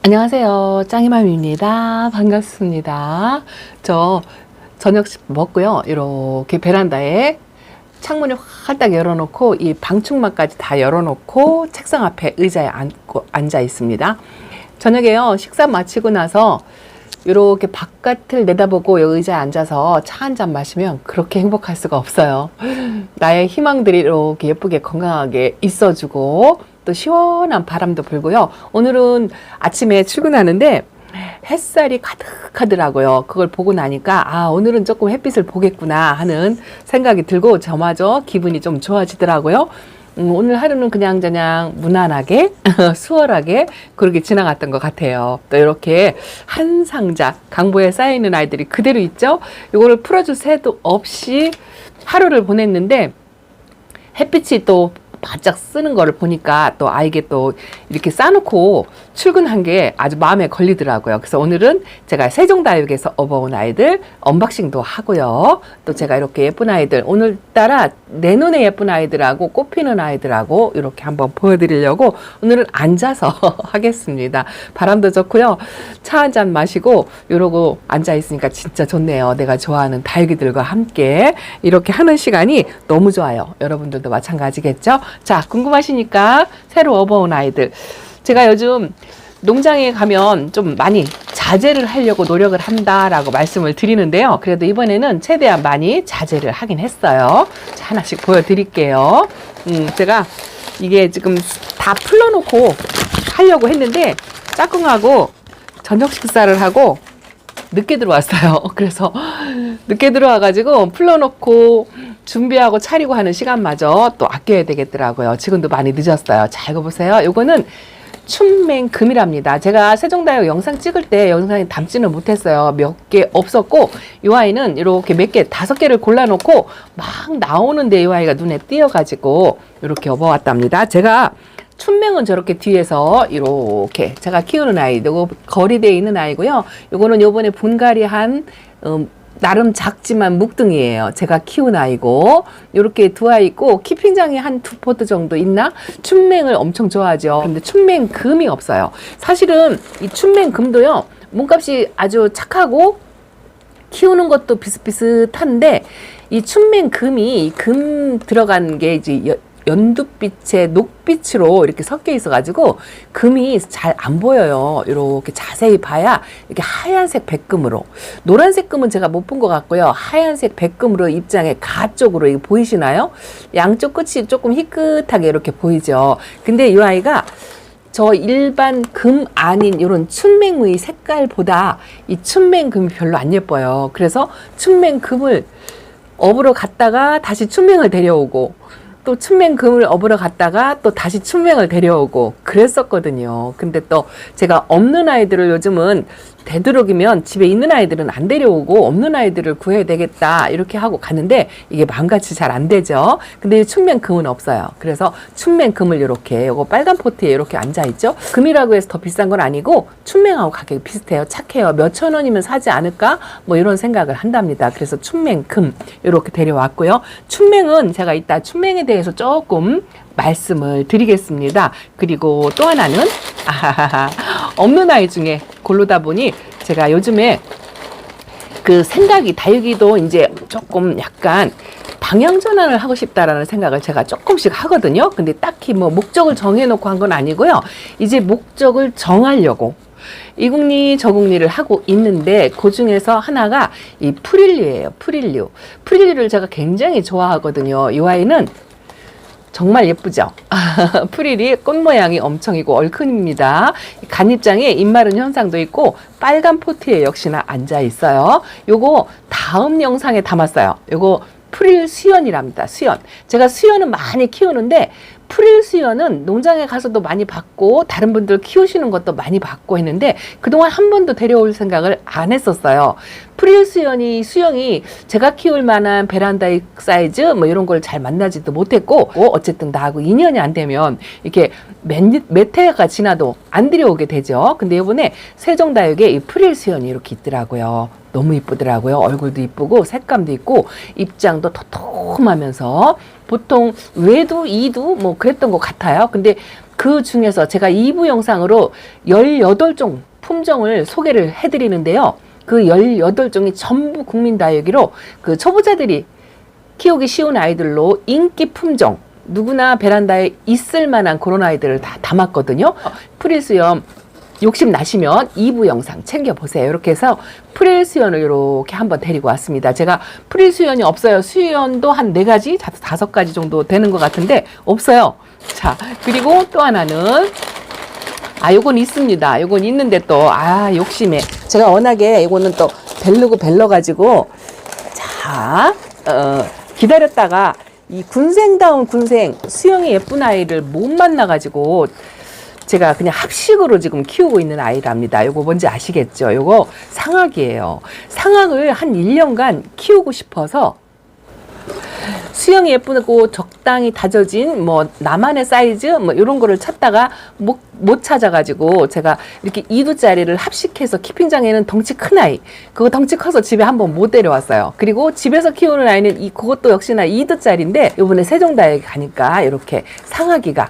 안녕하세요. 짱이맘입니다. 반갑습니다. 저 저녁 먹고요. 이렇게 베란다에 창문을 활짝 열어놓고 이 방충망까지 다 열어놓고 책상 앞에 의자에 앉아 있습니다. 저녁에요. 식사 마치고 나서 이렇게 바깥을 내다보고 의자에 앉아서 차 한 잔 마시면 그렇게 행복할 수가 없어요. 나의 희망들이 이렇게 예쁘게 건강하게 있어주고 또 시원한 바람도 불고요. 오늘은 아침에 출근하는데 햇살이 가득하더라고요. 그걸 보고 나니까 오늘은 조금 햇빛을 보겠구나 하는 생각이 들고 저마저 기분이 좀 좋아지더라고요. 오늘 하루는 그냥 무난하게 수월하게 그렇게 지나갔던 것 같아요. 또 이렇게 한 상자 강보에 쌓여있는 아이들이 그대로 있죠. 이거를 풀어줄 새도 없이 하루를 보냈는데 햇빛이 또 바짝 쓰는 거를 보니까 또 아이게 또 이렇게 싸놓고 출근한 게 아주 마음에 걸리더라고요. 그래서 오늘은 제가 세종다육에서 업어온 아이들 언박싱도 하고요. 또 제가 이렇게 예쁜 아이들 오늘따라 내 눈에 예쁜 아이들하고 꽃피는 아이들하고 이렇게 한번 보여드리려고 오늘은 앉아서 하겠습니다. 바람도 좋고요. 차 한 잔 마시고 이러고 앉아있으니까 진짜 좋네요. 내가 좋아하는 다육이들과 함께 이렇게 하는 시간이 너무 좋아요. 여러분들도 마찬가지겠죠? 자, 궁금하시니까 새로 업어온 아이들. 제가 요즘 농장에 가면 좀 많이 자제를 하려고 노력을 한다라고 말씀을 드리는데요. 그래도 이번에는 최대한 많이 자제를 하긴 했어요. 자, 하나씩 보여드릴게요. 제가 이게 지금 다 풀러놓고 하려고 했는데 짝꿍하고 저녁 식사를 하고 늦게 들어왔어요. 그래서 늦게 들어와가지고 풀러놓고 준비하고 차리고 하는 시간마저 또 아껴야 되겠더라고요. 지금도 많이 늦었어요. 자, 이거 보세요. 이거는 춘맹금이랍니다. 제가 세종다육 영상 찍을 때 영상에 담지는 못했어요. 몇 개 없었고 이 아이는 이렇게 몇 개, 5개를 골라놓고 막 나오는데 이 아이가 눈에 띄어가지고 이렇게 업어왔답니다. 제가 춘맹은 저렇게 뒤에서 이렇게 제가 키우는 아이, 이거 거리대에 있는 아이고요. 이거는 요번에 분갈이한 나름 작지만 묵둥이에요. 제가 키운 아이고 이렇게 두 아이 있고 키핑장이 한 2포트 정도 있나? 춘맹을 엄청 좋아하죠. 근데 춘맹금이 없어요. 사실은 이 춘맹금도요. 몸값이 아주 착하고 키우는 것도 비슷비슷한데 이 춘맹금이 금 들어간 게 이제 연두빛에 녹빛으로 이렇게 섞여 있어가지고 금이 잘 안 보여요. 이렇게 자세히 봐야 이렇게 하얀색 백금으로, 노란색 금은 제가 못 본 것 같고요. 하얀색 백금으로 입장에 가 쪽으로 보이시나요? 양쪽 끝이 조금 희끗하게 이렇게 보이죠. 근데 이 아이가 저 일반 금 아닌 이런 춘맹의 색깔보다 이 춘맹금이 별로 안 예뻐요. 그래서 춘맹금을 업으러 갔다가 다시 춘맹을 데려오고 또 춘맹금을 업으러 갔다가 또 다시 춘맹을 데려오고 그랬었거든요. 근데 또 제가 없는 아이들을 요즘은 되도록이면 집에 있는 아이들은 안 데려오고 없는 아이들을 구해야 되겠다 이렇게 하고 가는데 이게 마음같이 잘 안 되죠. 근데 이 춘맹금은 없어요. 그래서 춘맹금을 이렇게 요거 빨간 포트에 이렇게 앉아있죠. 금이라고 해서 더 비싼 건 아니고 춘맹하고 가격이 비슷해요. 착해요. 몇천 원이면 사지 않을까? 뭐 이런 생각을 한답니다. 그래서 춘맹금 이렇게 데려왔고요. 춘맹은 제가 이따 춘맹에 대해서 조금 말씀을 드리겠습니다. 그리고 또 하나는 없는 아이 중에 고르다 보니 제가 요즘에 그 생각이 다육이도 이제 조금 약간 방향 전환을 하고 싶다라는 생각을 제가 조금씩 하거든요. 근데 딱히 뭐 목적을 정해놓고 한 건 아니고요. 이제 목적을 정하려고 이국리 저국리를 하고 있는데 그 중에서 하나가 이 프릴류예요. 프릴류를 제가 굉장히 좋아하거든요. 이 아이는 정말 예쁘죠? 프릴이 꽃 모양이 엄청이고 얼큰입니다. 간입장에 입마른 현상도 있고 빨간 포트에 역시나 앉아 있어요. 요거 다음 영상에 담았어요. 요거 프릴 수연이랍니다. 수연. 제가 수연은 많이 키우는데 프릴 수연은 농장에 가서도 많이 봤고 다른 분들 키우시는 것도 많이 봤고 했는데 그동안 한 번도 데려올 생각을 안 했었어요. 프릴 수영이 제가 키울 만한 베란다의 사이즈 뭐 이런 걸 잘 만나지도 못했고 어쨌든 나하고 2년이 안 되면 이렇게 몇 해가 지나도 안 들여오게 되죠. 근데 이번에 세종다육에 이 프릴 수연이 이렇게 있더라고요. 너무 이쁘더라고요. 얼굴도 이쁘고 색감도 있고 입장도 도톰하면서 보통 외두, 이두 뭐 그랬던 것 같아요. 근데 그 중에서 제가 2부 영상으로 18종 품종을 소개를 해드리는데요. 그 18종이 전부 국민 다육이로 그 초보자들이 키우기 쉬운 아이들로 인기 품종, 누구나 베란다에 있을 만한 그런 아이들을 다 담았거든요. 프릴수염 욕심 나시면 2부 영상 챙겨보세요. 이렇게 해서 프릴수연을 이렇게 한번 데리고 왔습니다. 제가 프릴수연이 없어요. 수연도 한 4가지, 5가지 정도 되는 것 같은데 없어요. 자, 그리고 또 하나는 요건 있습니다. 요건 있는데 또 욕심에 제가 워낙에 요거는 또 벨러가지고 자 기다렸다가 이 군생다운 군생 수영이 예쁜 아이를 못 만나가지고 제가 그냥 합식으로 지금 키우고 있는 아이랍니다. 요거 뭔지 아시겠죠? 요거 상악이에요. 상악을 한 1년간 키우고 싶어서 수영이 예쁘고 적당히 다져진 뭐 나만의 사이즈 뭐 이런 거를 찾다가 못 찾아가지고 제가 이렇게 2두짜리를 합식해서 키핑장에는 덩치 큰 아이 그거 덩치 커서 집에 한번 못 데려왔어요. 그리고 집에서 키우는 아이는 그것도 역시나 2두짜리인데 요번에 세종다육에 가니까 이렇게 상아기가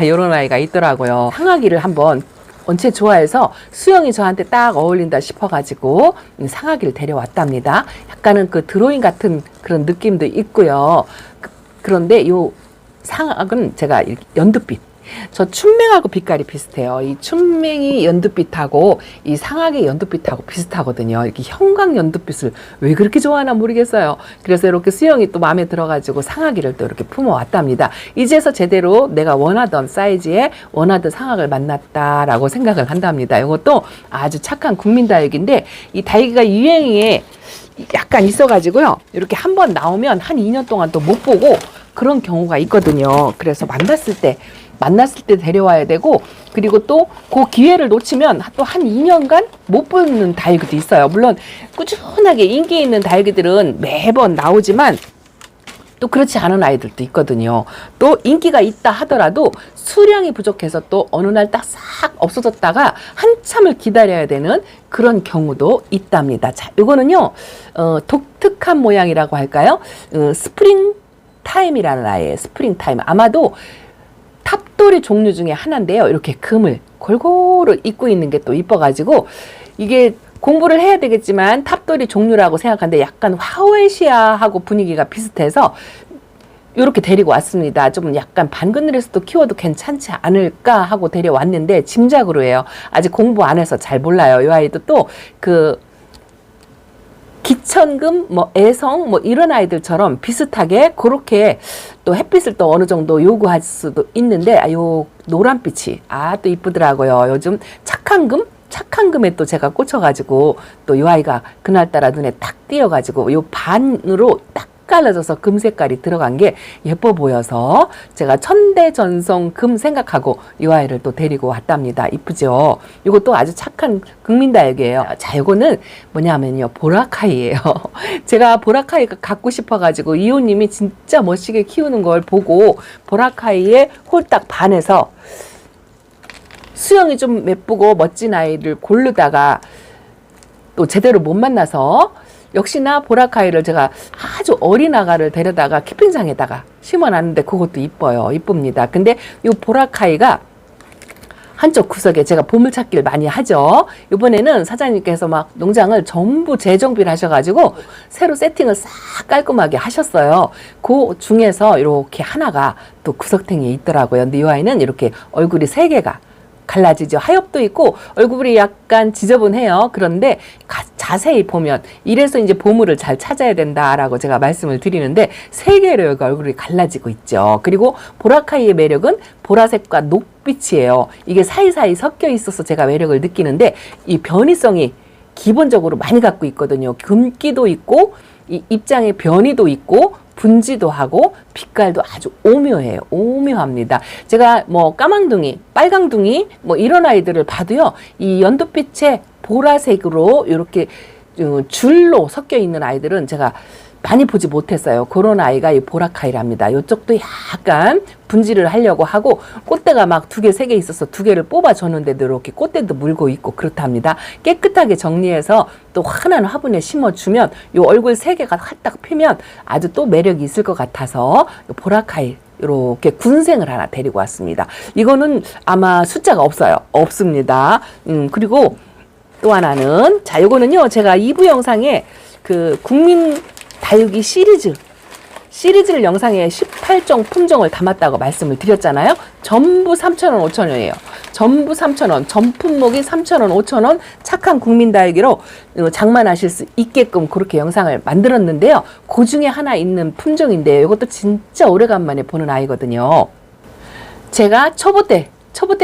요런 아이가 있더라고요. 상아기를 한번 원체 좋아해서 수영이 저한테 딱 어울린다 싶어가지고 상아기를 데려왔답니다. 약간은 그 드로잉 같은 그런 느낌도 있고요. 그런데 요 상악은 제가 이렇게 연두빛, 저 춘맹하고 빛깔이 비슷해요. 이 춘맹이 연두빛하고 이 상악의 연두빛하고 비슷하거든요. 이렇게 형광 연두빛을 왜 그렇게 좋아하나 모르겠어요. 그래서 이렇게 수영이 또 마음에 들어가지고 상악이를 또 이렇게 품어왔답니다. 이제서 제대로 내가 원하던 사이즈에 원하던 상악을 만났다라고 생각을 한답니다. 이것도 아주 착한 국민다육인데 이 다육이가 유행에 약간 있어가지고요. 이렇게 한번 나오면 한 2년 동안 또 못 보고 그런 경우가 있거든요. 그래서 만났을 때 데려와야 되고, 그리고 또 그 기회를 놓치면 또 한 2년간 못 보는 다육이도 있어요. 물론 꾸준하게 인기 있는 다육이들은 매번 나오지만 또 그렇지 않은 아이들도 있거든요. 또 인기가 있다 하더라도 수량이 부족해서 또 어느 날 딱 싹 없어졌다가 한참을 기다려야 되는 그런 경우도 있답니다. 자, 이거는요, 독특한 모양이라고 할까요? 스프링 타임이라는 아이예요. 스프링 타임. 아마도 탑돌이 종류 중에 하나인데요. 이렇게 금을 골고루 입고 있는 게 또 이뻐가지고 이게 공부를 해야 되겠지만 탑돌이 종류라고 생각하는데 약간 화웨시아하고 분위기가 비슷해서 이렇게 데리고 왔습니다. 좀 약간 반그늘에서도 키워도 괜찮지 않을까 하고 데려왔는데 짐작으로 해요. 아직 공부 안 해서 잘 몰라요. 이 아이도 또 그 기천금, 뭐 애성, 뭐 이런 아이들처럼 비슷하게 그렇게 또 햇빛을 또 어느 정도 요구할 수도 있는데 요 노란빛이 또 이쁘더라고요. 요즘 착한 금에 또 제가 꽂혀가지고 또 이 아이가 그날따라 눈에 탁 띄어가지고 요 반으로 딱 갈라져서 금 색깔이 들어간 게 예뻐 보여서 제가 천대전송 금 생각하고 이 아이를 또 데리고 왔답니다. 이쁘죠? 이것도 아주 착한 국민다육이에요. 자, 이거는 뭐냐면요, 보라카이예요. 제가 보라카이가 갖고 싶어가지고 이호님이 진짜 멋지게 키우는 걸 보고 보라카이에 홀딱 반해서 수영이 좀 예쁘고 멋진 아이를 고르다가 또 제대로 못 만나서 역시나 보라카이를 제가 아주 어린 아가를 데려다가 키핑장에다가 심어놨는데 그것도 이뻐요. 이쁩니다. 근데 이 보라카이가 한쪽 구석에 제가 보물찾기를 많이 하죠. 이번에는 사장님께서 막 농장을 전부 재정비를 하셔가지고 새로 세팅을 싹 깔끔하게 하셨어요. 그 중에서 이렇게 하나가 또 구석탱이에 있더라고요. 근데 이 아이는 이렇게 얼굴이 3개가 갈라지죠. 하엽도 있고 얼굴이 약간 지저분해요. 그런데 자세히 보면 이래서 이제 보물을 잘 찾아야 된다라고 제가 말씀을 드리는데 3개로 여기 얼굴이 갈라지고 있죠. 그리고 보라카이의 매력은 보라색과 녹빛이에요. 이게 사이사이 섞여 있어서 제가 매력을 느끼는데 이 변이성이 기본적으로 많이 갖고 있거든요. 금기도 있고 이 입장의 변이도 있고 분지도 하고 빛깔도 아주 오묘해요. 오묘합니다. 제가 뭐 까망둥이, 빨강둥이 뭐 이런 아이들을 봐도요. 이 연두빛의 보라색으로 이렇게 줄로 섞여 있는 아이들은 제가 많이 보지 못했어요. 그런 아이가 이 보라카이랍니다. 이쪽도 약간 분지를 하려고 하고 꽃대가 막 2개, 3개 있어서 2개를 뽑아줬는데도 이렇게 꽃대도 물고 있고 그렇답니다. 깨끗하게 정리해서 또 환한 화분에 심어주면 이 얼굴 3개가 활딱 피면 아주 또 매력이 있을 것 같아서 보라카이 이렇게 군생을 하나 데리고 왔습니다. 이거는 아마 숫자가 없습니다. 그리고 또 하나는, 자, 요거는요, 제가 2부 영상에 그 국민 다육이 시리즈를 영상에 18종 품종을 담았다고 말씀을 드렸잖아요. 전부 3,000원, 5,000원이에요. 전부 3,000원, 전 품목이 3,000원, 5,000원 착한 국민 다육이로 장만하실 수 있게끔 그렇게 영상을 만들었는데요. 그 중에 하나 있는 품종인데요. 이것도 진짜 오래간만에 보는 아이거든요. 제가 초보 때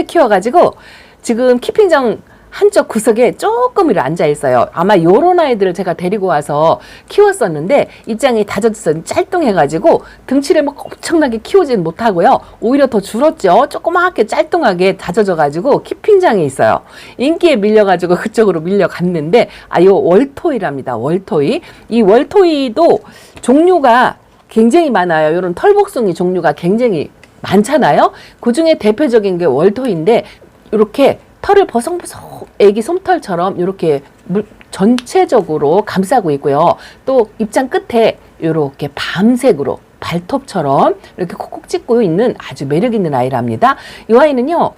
키워가지고 지금 키핑장 한쪽 구석에 조금이라 앉아 있어요. 아마 요런 아이들을 제가 데리고 와서 키웠었는데 입장이 다져져서 짤뚱해가지고 등치를 막 엄청나게 키우진 못하고요. 오히려 더 줄었죠. 조그맣게 짤뚱하게 다져져가지고 키핑장에 있어요. 인기에 밀려가지고 그쪽으로 밀려갔는데, 요 월토이랍니다. 월토이. 이 월토이도 종류가 굉장히 많아요. 요런 털복숭이 종류가 굉장히 많잖아요. 그 중에 대표적인 게 월토인데, 이렇게 털을 버성버성 애기 솜털처럼 이렇게 전체적으로 감싸고 있고요. 또 입장 끝에 이렇게 밤색으로 발톱처럼 이렇게 콕콕 찍고 있는 아주 매력 있는 아이랍니다. 이 아이는요,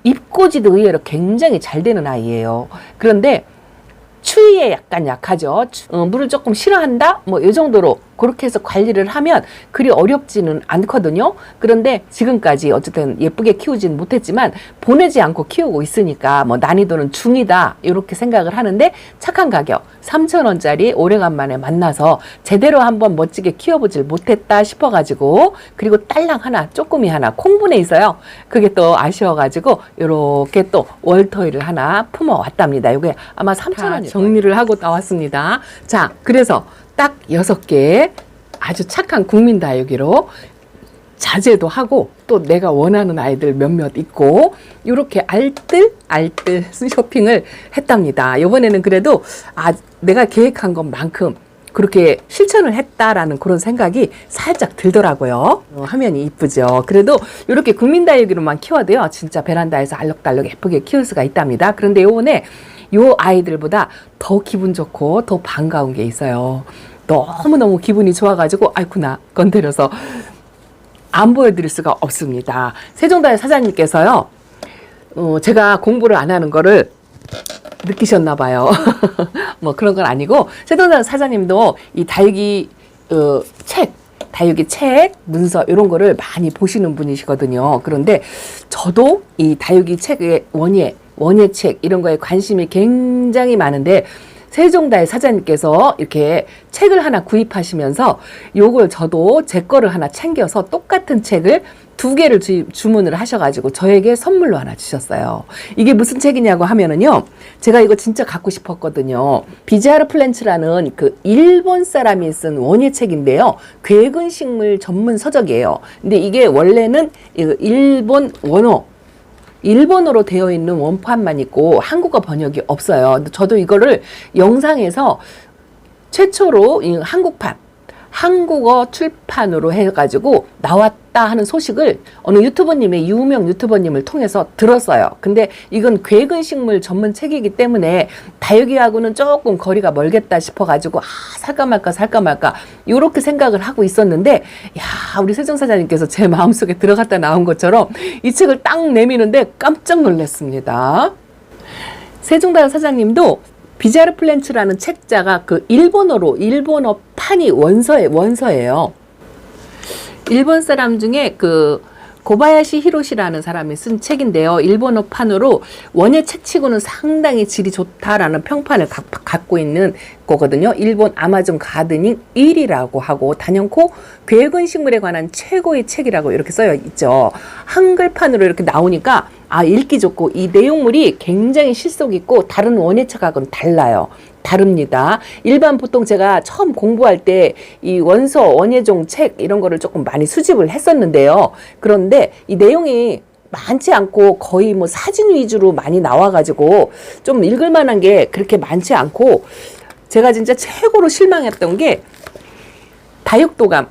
입꼬지도 의외로 굉장히 잘 되는 아이예요. 그런데 추위에 약간 약하죠. 물을 조금 싫어한다? 뭐 이 정도로 그렇게 해서 관리를 하면 그리 어렵지는 않거든요. 그런데 지금까지 어쨌든 예쁘게 키우진 못했지만 보내지 않고 키우고 있으니까 뭐 난이도는 중이다 이렇게 생각을 하는데, 착한 가격 3,000원짜리 오래간만에 만나서 제대로 한번 멋지게 키워보질 못했다 싶어가지고, 그리고 딸랑 하나, 쪼꼬미 하나 콩분에 있어요. 그게 또 아쉬워가지고 이렇게 또 월토이를 하나 품어왔답니다. 이게 아마 3,000원 정리를 하고 나왔습니다. 자, 그래서 딱 6개 아주 착한 국민 다육이로 자제도 하고 또 내가 원하는 아이들 몇몇 있고 이렇게 알뜰 쇼핑을 했답니다. 이번에는 그래도 내가 계획한 것만큼 그렇게 실천을 했다라는 그런 생각이 살짝 들더라고요. 화면이 이쁘죠. 그래도 이렇게 국민 다육이로만 키워도요, 진짜 베란다에서 알록달록 예쁘게 키울 수가 있답니다. 그런데 요번에 요 아이들보다 더 기분 좋고 더 반가운 게 있어요. 너무너무 기분이 좋아가지고 아이쿠나 건드려서 안 보여드릴 수가 없습니다. 세종다육 사장님께서요, 제가 공부를 안 하는 거를 느끼셨나 봐요. 뭐 그런 건 아니고, 세종다육 사장님도 이 다육이 다육이 책, 문서 이런 거를 많이 보시는 분이시거든요. 그런데 저도 이 다육이 책의 원예 책 이런 거에 관심이 굉장히 많은데, 세종다육 사장님께서 이렇게 책을 하나 구입하시면서 요걸 저도 제 거를 하나 챙겨서 똑같은 책을 2개를 주문을 하셔가지고 저에게 선물로 하나 주셨어요. 이게 무슨 책이냐고 하면은요, 제가 이거 진짜 갖고 싶었거든요. 비자르 플랜츠라는 그 일본 사람이 쓴 원예 책인데요. 괴근식물 전문 서적이에요. 근데 이게 원래는 일본 일본어로 되어 있는 원판만 있고 한국어 번역이 없어요. 저도 이거를 영상에서 최초로 한국어 출판으로 해가지고 나왔다 하는 소식을 어느 유명 유튜버님을 통해서 들었어요. 근데 이건 괴근식물 전문 책이기 때문에 다육이하고는 조금 거리가 멀겠다 싶어가지고 살까 말까 이렇게 생각을 하고 있었는데, 우리 세종 사장님께서 제 마음속에 들어갔다 나온 것처럼 이 책을 딱 내미는데 깜짝 놀랐습니다. 세종다육 사장님도 비자르 플랜츠라는 책자가 그 일본어 판이 원서예요. 일본 사람 중에 그 고바야시 히로시라는 사람이 쓴 책인데요. 일본어 판으로 원예 책치고는 상당히 질이 좋다라는 평판을 갖고 있는 거거든요. 일본 아마존 가드닝 1위라고 하고 단연코 괴근식물에 관한 최고의 책이라고 이렇게 써여 있죠. 한글판으로 이렇게 나오니까 읽기 좋고 이 내용물이 굉장히 실속 있고 다른 원예 책하고는 다릅니다. 일반 보통 제가 처음 공부할 때 이 원예종 책 이런 거를 조금 많이 수집을 했었는데요. 그런데 이 내용이 많지 않고 거의 뭐 사진 위주로 많이 나와가지고 좀 읽을 만한 게 그렇게 많지 않고, 제가 진짜 최고로 실망했던 게 다육도감.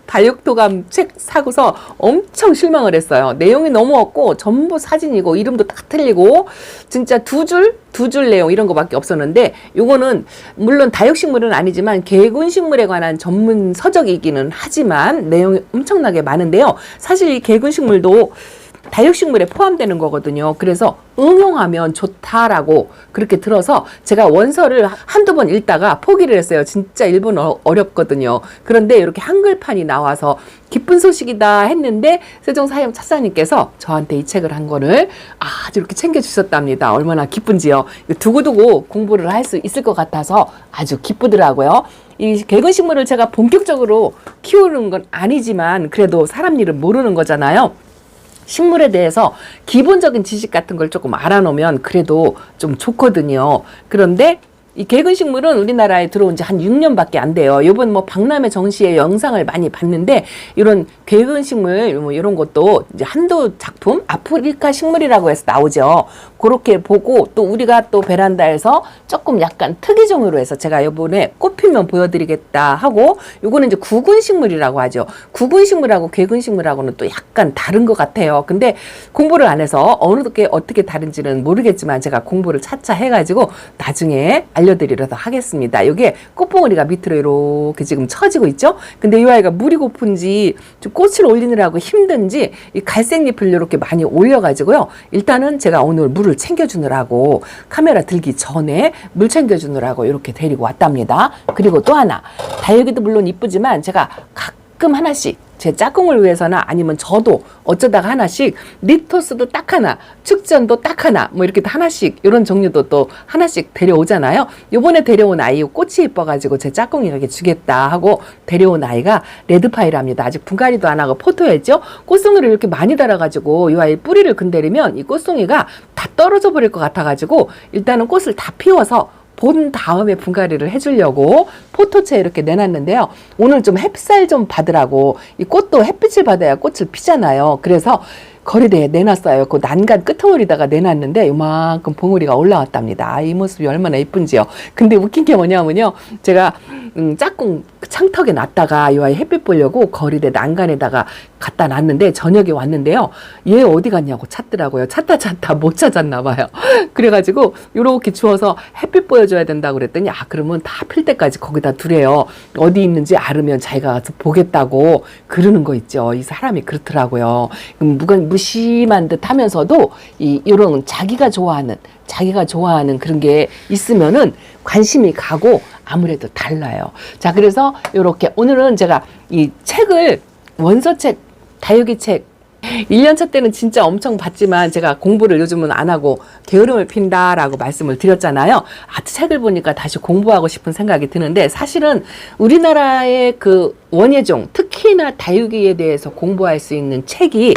다육도감 책 사고서 엄청 실망을 했어요. 내용이 너무 없고 전부 사진이고 이름도 다 틀리고 진짜 두 줄 내용 이런 거밖에 없었는데 요거는 물론 다육식물은 아니지만 개군식물에 관한 전문 서적이기는 하지만 내용이 엄청나게 많은데요. 사실 이 개군식물도 다육식물에 포함되는 거거든요. 그래서 응용하면 좋다라고 그렇게 들어서 제가 원서를 한두 번 읽다가 포기를 했어요. 진짜 일본어 어렵거든요. 그런데 이렇게 한글판이 나와서 기쁜 소식이다 했는데 세종사협 차장님께서 저한테 이 책을 한 거를 아주 이렇게 챙겨주셨답니다. 얼마나 기쁜지요. 두고두고 공부를 할 수 있을 것 같아서 아주 기쁘더라고요. 이 개근식물을 제가 본격적으로 키우는 건 아니지만 그래도 사람 일은 모르는 거잖아요. 식물에 대해서 기본적인 지식 같은 걸 조금 알아놓으면 그래도 좀 좋거든요. 그런데 이 개근식물은 우리나라에 들어온 지 한 6년밖에 안 돼요. 이번 뭐 박람회 전시회 영상을 많이 봤는데 이런 개근식물 뭐 이런 것도 이제 한두 작품 아프리카 식물이라고 해서 나오죠. 그렇게 보고 또 우리가 또 베란다에서 조금 약간 특이종으로 해서 제가 이번에 꽃 피면 보여드리겠다 하고 요거는 이제 구근식물이라고 하죠. 구근식물하고 개근식물하고는 또 약간 다른 것 같아요. 근데 공부를 안 해서 어느 게 어떻게 다른지는 모르겠지만 제가 공부를 차차 해가지고 나중에 알려드리려고 하겠습니다. 이게 꽃봉오리가 밑으로 이렇게 지금 처지고 있죠. 근데 이 아이가 물이 고픈지 좀 꽃을 올리느라고 힘든지 이 갈색 잎을 이렇게 많이 올려가지고요. 일단은 제가 오늘 물을 챙겨주느라고 카메라 들기 전에 물 챙겨주느라고 이렇게 데리고 왔답니다. 그리고 또 하나 다육이도 물론 이쁘지만 제가 가끔 하나씩 제 짝꿍을 위해서나 아니면 저도 어쩌다가 하나씩 리토스도 딱 하나, 축전도 딱 하나, 뭐 이렇게 하나씩 이런 종류도 또 하나씩 데려오잖아요. 요번에 데려온 아이 꽃이 예뻐가지고 제 짝꿍이에게 주겠다 하고 데려온 아이가 레드파이랍니다. 아직 분갈이도 안 하고 포토했죠. 꽃송이를 이렇게 많이 달아가지고 이 아이 뿌리를 건드리면 이 꽃송이가 다 떨어져 버릴 것 같아가지고 일단은 꽃을 다 피워서 본 다음에 분갈이를 해주려고 포토체에 이렇게 내놨는데요. 오늘 좀 햇살 좀 받으라고 이 꽃도 햇빛을 받아야 꽃을 피잖아요. 그래서 거리대에 내놨어요. 그 난간 끄트머리다가 내놨는데 요만큼 봉우리가 올라왔답니다. 이 모습이 얼마나 예쁜지요. 근데 웃긴 게 뭐냐면요. 제가 짝꿍 창턱에 놨다가 이 아이 햇빛 보려고 거리대 난간에다가 갖다 놨는데 저녁에 왔는데요. 얘 어디 갔냐고 찾더라고요. 찾다 못 찾았나 봐요. 그래가지고 요렇게 주워서 햇빛 보여줘야 된다고 그랬더니 그러면 다 필 때까지 거기다 두래요. 어디 있는지 알으면 자기가 가서 보겠다고 그러는 거 있죠. 이 사람이 그렇더라고요. 무심한 듯 하면서도 이런 자기가 좋아하는 그런 게 있으면은 관심이 가고 아무래도 달라요. 자, 그래서 이렇게 오늘은 제가 이 책을 원서책, 다육이 책 1년차 때는 진짜 엄청 봤지만 제가 공부를 요즘은 안 하고 게으름을 핀다라고 말씀을 드렸잖아요. 책을 보니까 다시 공부하고 싶은 생각이 드는데 사실은 우리나라의 그 원예종, 특히나 다육이에 대해서 공부할 수 있는 책이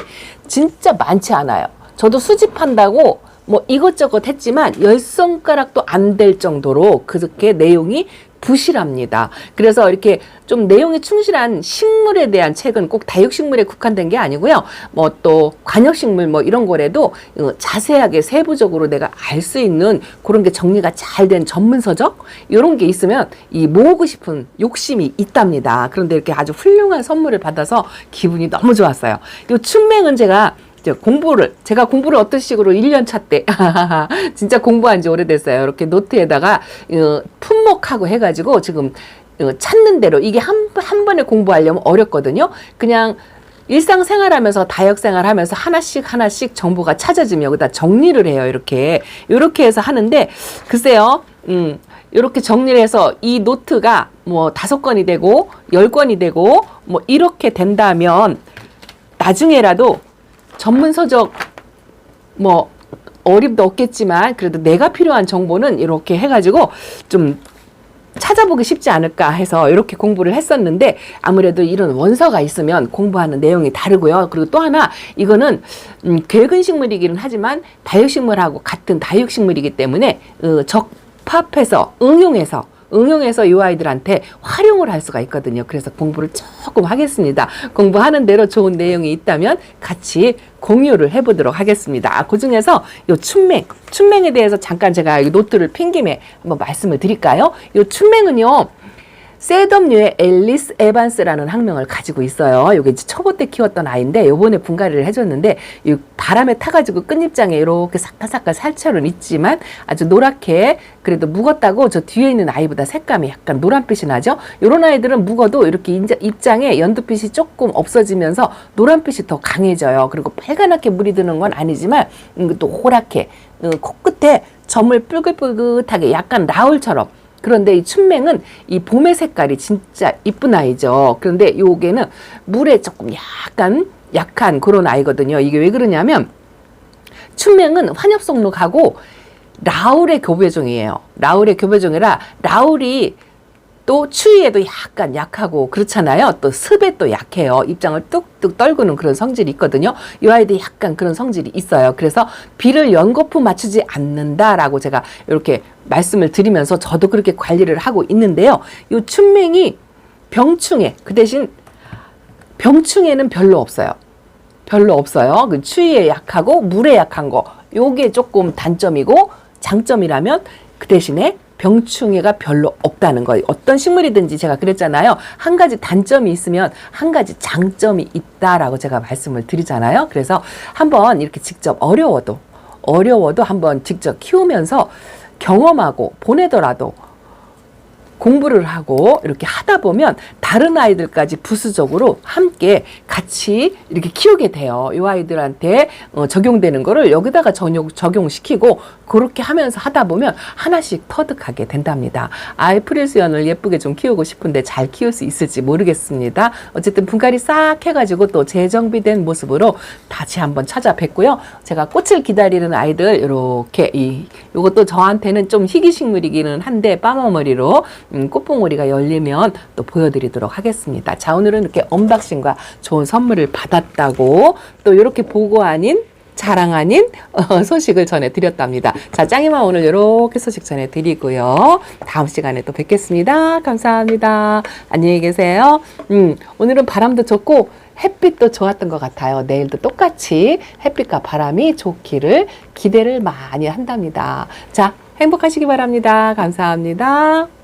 진짜 많지 않아요. 저도 수집한다고 뭐 이것저것 했지만 10손가락도 안 될 정도로 그렇게 내용이 부실합니다. 그래서 이렇게 좀 내용이 충실한 식물에 대한 책은 꼭 다육식물에 국한된 게 아니고요. 뭐 또 관역식물 뭐 이런 거라도 자세하게 세부적으로 내가 알 수 있는 그런 게 정리가 잘 된 전문서적 이런 게 있으면 이 모으고 싶은 욕심이 있답니다. 그런데 이렇게 아주 훌륭한 선물을 받아서 기분이 너무 좋았어요. 이 춘맹은 제가 공부를 어떤 식으로 1년차 때 진짜 공부한 지 오래됐어요. 이렇게 노트에다가 품목하고 해가지고 지금 찾는 대로 이게 한 번에 공부하려면 어렵거든요. 그냥 일상생활하면서 다육생활하면서 하나씩 정보가 찾아지면 여기다 정리를 해요. 이렇게 해서 하는데 글쎄요. 이렇게 정리를 해서 이 노트가 뭐 5권이 되고 10권이 되고 뭐 이렇게 된다면 나중에라도 전문서적 뭐 어림도 없겠지만 그래도 내가 필요한 정보는 이렇게 해가지고 좀 찾아보기 쉽지 않을까 해서 이렇게 공부를 했었는데 아무래도 이런 원서가 있으면 공부하는 내용이 다르고요. 그리고 또 하나 이거는 괴근식물이기는 하지만 다육식물하고 같은 다육식물이기 때문에 적합해서 응용해서 이 아이들한테 활용을 할 수가 있거든요. 그래서 공부를 조금 하겠습니다. 공부하는 대로 좋은 내용이 있다면 같이 공유를 해보도록 하겠습니다. 그 중에서 이 춘맹에 대해서 잠깐 제가 노트를 핀 김에 한번 말씀을 드릴까요? 이 춘맹은요, 셋업류의 앨리스 에반스라는 학명을 가지고 있어요. 이게 초보 때 키웠던 아이인데 요번에 분갈이를 해줬는데 이 바람에 타가지고 끝잎장에 이렇게 사깔사깔 살처럼 있지만 아주 노랗게 그래도 묵었다고 저 뒤에 있는 아이보다 색감이 약간 노란빛이 나죠. 이런 아이들은 묵어도 이렇게 입장에 연두빛이 조금 없어지면서 노란빛이 더 강해져요. 그리고 빨간하게 물이 드는 건 아니지만 또 호랗게 코끝에 점을 뿔긋뿔긋하게 약간 라울처럼. 그런데 이 춘맹은 이 봄의 색깔이 진짜 이쁜 아이죠. 그런데 요게는 물에 조금 약간 약한 그런 아이거든요. 이게 왜 그러냐면 춘맹은 환엽송록하고 라울의 교배종이에요. 라울의 교배종이라 라울이 또 추위에도 약간 약하고 그렇잖아요. 또 습에 또 약해요. 입장을 뚝뚝 떨구는 그런 성질이 있거든요. 이 아이도 약간 그런 성질이 있어요. 그래서 비를 연거푸 맞추지 않는다라고 제가 이렇게 말씀을 드리면서 저도 그렇게 관리를 하고 있는데요. 이 춘맹이 병충해, 그 대신 병충해는 별로 없어요. 별로 없어요. 그 추위에 약하고 물에 약한 거. 요게 조금 단점이고 장점이라면 그 대신에 병충해가 별로 없다는 거예요. 어떤 식물이든지 제가 그랬잖아요. 한 가지 단점이 있으면 한 가지 장점이 있다라고 제가 말씀을 드리잖아요. 그래서 한번 이렇게 직접 어려워도 한번 직접 키우면서 경험하고 보내더라도 공부를 하고 이렇게 하다 보면 다른 아이들까지 부수적으로 함께 같이 이렇게 키우게 돼요. 이 아이들한테 적용되는 거를 여기다가 적용시키고 그렇게 하면서 하다 보면 하나씩 터득하게 된답니다. 아이 프리수연을 예쁘게 좀 키우고 싶은데 잘 키울 수 있을지 모르겠습니다. 어쨌든 분갈이 싹 해가지고 또 재정비된 모습으로 다시 한번 찾아뵙고요. 제가 꽃을 기다리는 아이들 이렇게 요것도 저한테는 좀 희귀식물이기는 한데 빠마머리로 꽃봉오리가 열리면 또 보여드리도록 하겠습니다. 자, 오늘은 이렇게 언박싱과 좋은 선물을 받았다고 또 이렇게 보고 아닌 자랑 아닌 소식을 전해드렸답니다. 자, 짱이마 오늘 이렇게 소식 전해드리고요. 다음 시간에 또 뵙겠습니다. 감사합니다. 안녕히 계세요. 오늘은 바람도 좋고 햇빛도 좋았던 것 같아요. 내일도 똑같이 햇빛과 바람이 좋기를 기대를 많이 한답니다. 자, 행복하시기 바랍니다. 감사합니다.